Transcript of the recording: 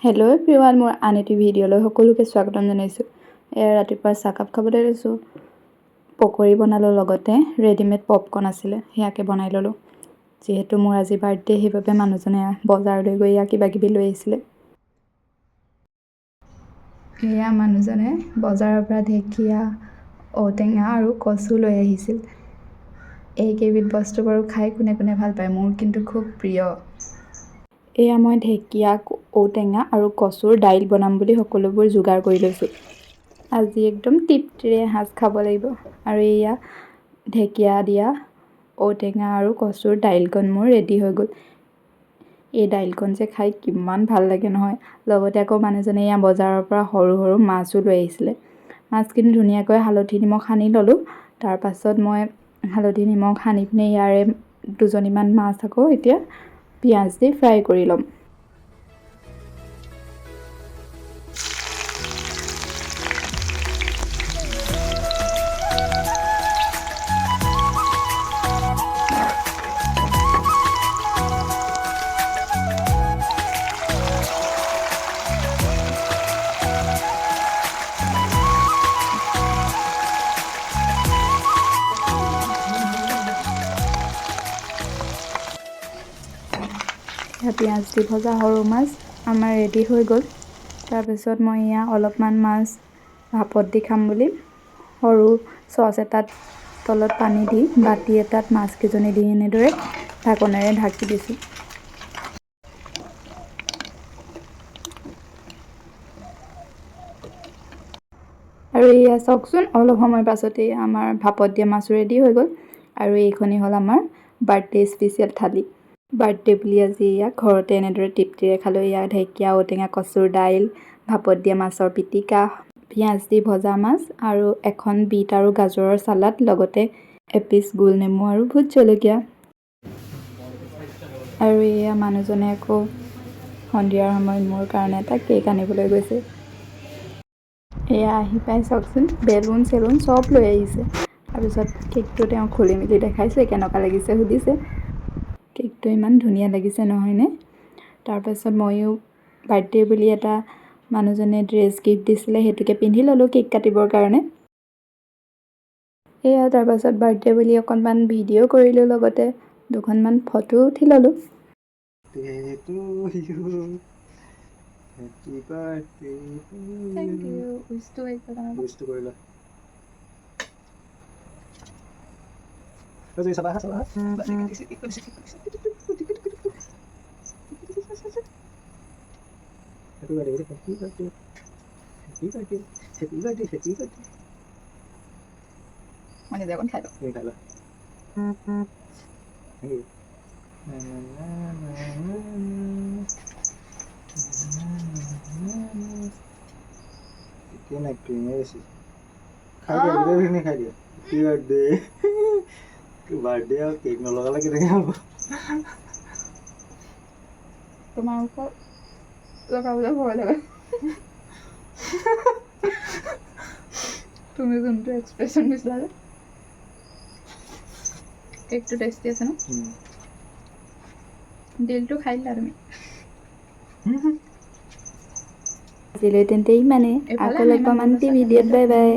Hello' everyone, মোৰ আন এটি ভিডিঅ'লৈ সকলোকে স্বাগতম জনাইছোঁ। এয়া ৰাতিপুৱা চাহকাপ খাবলৈ লৈছোঁ। পকৰি বনালোঁ, লগতে ৰেডিমেড পপকৰ্ণ আছিলে, সেয়াকে বনাই ল'লোঁ। যিহেতু মোৰ আজি বাৰ্থডে, সেইবাবে মানুহজনে বজাৰলৈ গৈ কিবা কিবি লৈ আহিছিলে। এয়া মানুহজনে বজাৰৰ পৰা ঢেকীয়া, ঔটেঙা আৰু কচু লৈ আহিছিল। এইকেইবিধ বস্তু বাৰু খাই কোনে কোনে ভাল পায়, মোৰ কিন্তু খুব প্ৰিয়। এয়া মই ঢেকীয়া, ঔটেঙা আৰু কচুৰ দাইল বনাম বুলি সকলোবোৰ যোগাৰ কৰি লৈছোঁ। আজি একদম তৃপ্তিৰে এসাঁজ খাব লাগিব। আৰু এয়া ঢেকীয়া দিয়া, ঔটেঙা আৰু কচুৰ দাইলকণ মোৰ ৰেডি হৈ গ'ল। এই দাইলকণ যে খাই কিমান ভাল লাগে নহয়। লগতে আকৌ মানুহজনে এয়া বজাৰৰ পৰা সৰু সৰু মাছো লৈ আহিছিলে। মাছখিনি ধুনীয়াকৈ হালধি নিমখ সানি ল'লোঁ। তাৰপাছত মই হালধি নিমখ সানি পিনে ইয়াৰে দুজনীমান মাছ আকৌ এতিয়া পিঁয়াজ দি ফ্ৰাই কৰি ল'ম। পিঁয়াজ দি ভজা সৰু মাছ আমাৰ ৰেডি হৈ গ'ল। তাৰপিছত মই এয়া অলপমান মাছ ভাপত দি খাম বুলি সৰু চচ এটাত তলত পানী দি বাতি এটাত মাছকেইজনী দি এনেদৰে ঢাকনেৰে ঢাকি দিছোঁ। আৰু এয়া চাওকচোন, অলপ সময়ৰ পাছতেই আমাৰ ভাপত দিয়া মাছো ৰেডি হৈ গ'ল। আৰু এইখনেই হ'ল আমাৰ বাৰ্থডে স্পেচিয়েল থালি। বাৰ্থডে বুলি আজি এয়া ঘৰতে এনেদৰে তৃপ্তিৰে খালোঁ। এয়া ঢেকীয়া, ঔটেঙা, কচুৰ দাইল, ভাপত দিয়া মাছৰ পিটিকা, পিঁয়াজ দি ভজা মাছ আৰু এখন বিট আৰু গাজৰৰ চালাড, লগতে এপিচ গোল নেমু আৰু ভোট জলকীয়া। আৰু এয়া মানুহজনে আকৌ সন্ধিয়াৰ সময়ত মোৰ কাৰণে এটা কেক আনিবলৈ গৈছে। এয়া আহি পাই চাওকচোন, বেলুন চেলুন চব লৈ আহিছে। তাৰপিছত কেকটো তেওঁ খুলি মেলি দেখাইছে, কেনেকুৱা লাগিছে সুধিছে। কেকটো ইমান ধুনীয়া লাগিছে নহয়নে? তাৰপাছত ময়ো বাৰ্থডে বুলি এটা মানুহজনে ড্ৰেছ গিফ্ট দিছিলে, সেইটোকে পিন্ধি ল'লোঁ কেক কাটিবৰ কাৰণে। এয়া তাৰপাছত বাৰ্থডে বুলি অকণমান ভিডিঅ' কৰিলোঁ, লগতে দুখনমান ফটো উঠি ল'লোঁ। মই নিজে অকণ খাই লওঁ। বাৰ্থডে আৰু কেক নলগালে কেনেকৈ হ'ব? তোমাৰ ওপৰত লগাবলৈ ভয় লাগে। তুমি যোনটো এক্সপ্ৰেশ্যন দিছিলা যে, কেকটো টেষ্টি আছে ন? দিলটো খাই দিলা তুমি। আজিলৈ তেন্তে ইমানেই। আকৌ লগ পাম আনটি ভিডিঅ'ত। Bye bye.